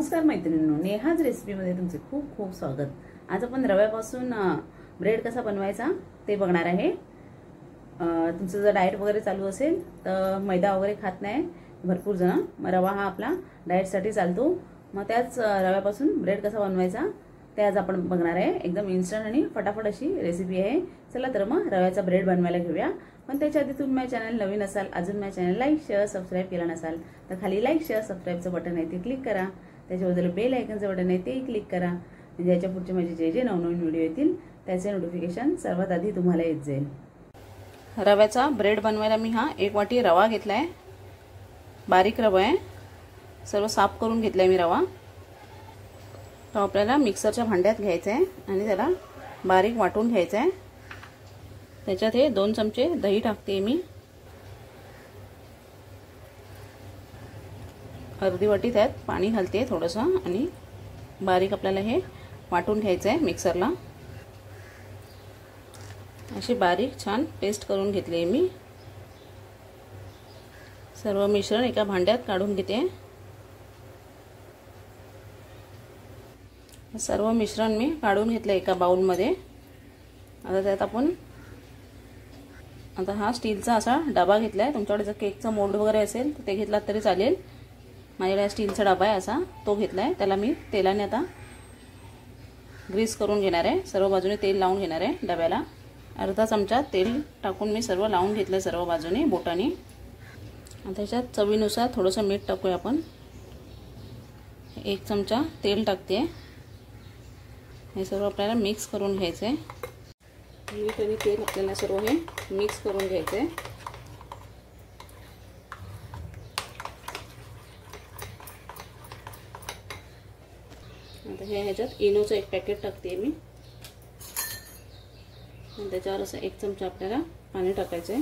नमस्कार मैत्रिणींनो, नेहाज रेसिपीमध्ये तुमचे खूप खूप स्वागत। आज आपण रव्यापासून ब्रेड कसा बनवायचा ते बघणार आहे। तुमचं जर डाएट वगैरे चालू असेल तर मैदा वगैरे खात नाही भरपूर जण, मग रवा हा आपला डाएटसाठी चालतो। मग त्याच रव्यापासून ब्रेड कसा बनवायचा ते आज आपण बघणार आहे। एकदम इन्स्टंट आणि फटाफट अशी रेसिपी आहे। चला तर मग रव्याचा ब्रेड बनवायला घेऊया। पण त्याच्या आधी तुम्ही माझ्या चॅनल नवीन असाल, अजून माझ्या चॅनल लाईक शेअर सबस्क्राइब केला नसाल तर खाली लाईक शेअर सबस्क्राइबचं बटन आहे ते क्लिक करा। त्याच्याबद्दल बेल आयकॉनचं बटन आहे ते क्लिक करा, म्हणजे याच्या पुढचे माझे जे नवनवीन व्हिडिओ येतील त्याचे नोटिफिकेशन सर्वात आधी तुम्हाला येत जाईल। रव्याचा ब्रेड बनवायला मी हा 1 वाटी रवा घेतलाय, बारीक रवा आहे, सर्व साफ करून घेतलाय मी रवा। तो आपल्याला मिक्सरच्या भांड्यात घ्यायचा आहे आणि त्याला बारीक वाटून घ्यायचा आहे। त्याच्यात हे 2 चमचे दही टाकते मी, अर्धी वाटी त्यात पाणी घालते थोडंसं आणि बारीक आपल्याला हे वाटून घ्यायचं आहे मिक्सरला। अशी बारीक छान पेस्ट करून घेतली आहे मी। सर्व मिश्रण एका भांड्यात काढून घेते। सर्व मिश्रण मी काढून घेतलं एका बाउल मध्ये। आता त्यात आपण हा स्टीलचा असा डबा घेतलाय, तुमच्याकडे जर केकचा मोल्ड वगैरे असेल तर ते घेतलात तरी चालेल। माझ्याकडे स्टीलचा डबा आहे असा, तो घेतलाय। त्याला मी तेलाने आता ग्रीस करून घेणार आहे, सर्व बाजूने तेल लावून घेणार आहे डब्याला। अर्धा चमचा तेल टाकून मी सर्व लावून घेतलं सर्व बाजूने बोटाने। आता त्याच्यात चवीनुसार थोडंसं मीठ टाकूया आपण। 1 चमचा तेल टाकते। हे सर्व आपल्याला मिक्स करून घ्यायचं आहे। मीठ आणि तेल आपल्याला सर्व हे मिक्स करून घ्यायचं आहे। आता ह्याच्यात इनोचं 1 पॅकेट टाकते मी आणि त्याच्यावर असं 1 चमचा आपल्याला पाणी टाकायचं आहे,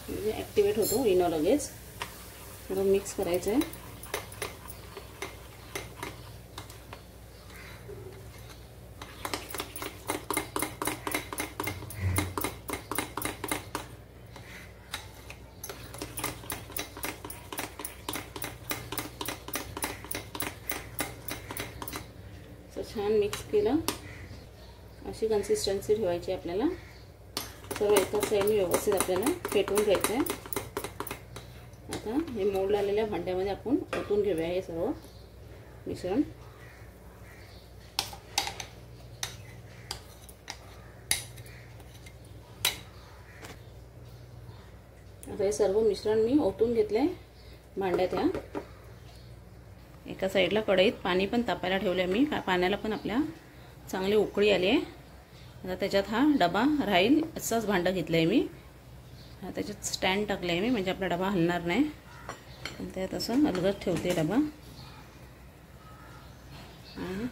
म्हणजे ॲक्टिवेट होतो इनो लगेच। सर्व मिक्स करायचं आहे। छान मिक्स केलं, अशी कन्सिस्टन्सी ठेवायची आपल्याला। सर्व एकाच साईडने व्यवस्थित आपल्याला फेटून घ्यायचं आहे। आता हे मोल्ड आलेल्या भांड्यामध्ये आपण ओतून घेऊया हे सर्व मिश्रण। आता हे सर्व मिश्रण मी ओतून घेतलंय भांड्यात। या एका साईडला कढईत पाणी पण तापायला ठेवले मी, पाण्याला पण आपल्या चांगली उकळी आली आहे। आता त्याच्यात हा डबा राहील असाच भांडं घेतलंय मी। त्याच्यात स्टँड टाकलंय मी, म्हणजे आपला डबा हलणार नाही। त्यात असं अलगद ठेवते डबा आणि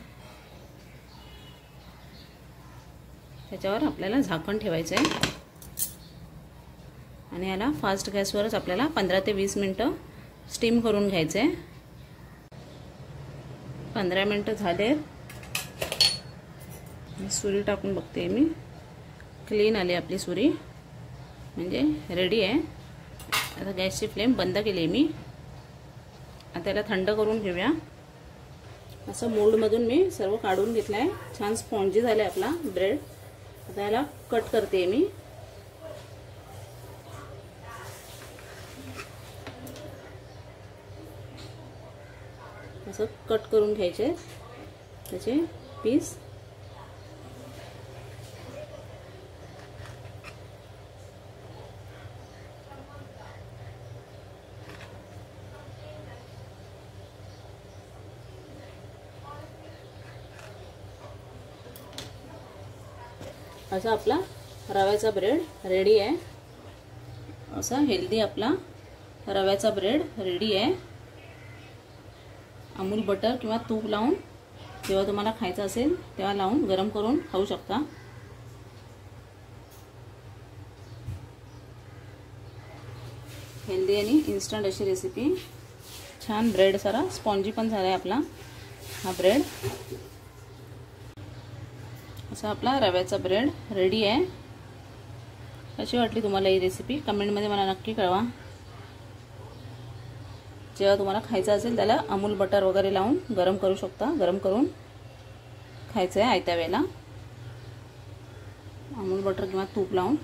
त्याच्यावर आपल्याला झाकण ठेवायचं आहे आणि याला फास्ट गॅसवरच आपल्याला 15 ते 20 मिनिटं स्टीम करून घ्यायचं आहे। 15 मिनिटं झाले, सुरी टाकून बघते मी, क्लीन आली आपली सुरी, म्हणजे रेडी आहे। आता गॅसची फ्लेम बंद केली मी। आता त्याला थंड करून घेऊया। असं मोल्डमधून मी सर्व काढून घेतलं आहे, छान स्पॉन्जी झालं आहे आपला ब्रेड। आता याला कट करते मी। असं कट करून घ्यायचे त्याचे पीस। असा आपला रव्याचा ब्रेड रेडी आहे। असा हेल्दी आपला रव्याचा ब्रेड रेडी आहे। अमूल बटर किंवा तूप लावून जेव्हा तुम्हाला खायचं असेल तेव्हा लावून गरम करून खाऊ शकता। हेल्दी आणि इन्स्टंट अशी रेसिपी। छान ब्रेड सारा स्पॉन्जी पण झाला आहे आपला हा ब्रेड। असा आपला रव्याचा ब्रेड रेडी आहे। कशी वाटली तुम्हाला ही रेसिपी कमेंटमध्ये मला नक्की कळवा। जेव्हा तुम्हाला खायचं असेल त्याला अमूल बटर वगैरे लावून गरम करू शकता, गरम करून खायचं आहे आयत्या वेळेला, अमूल बटर किंवा तूप लावून।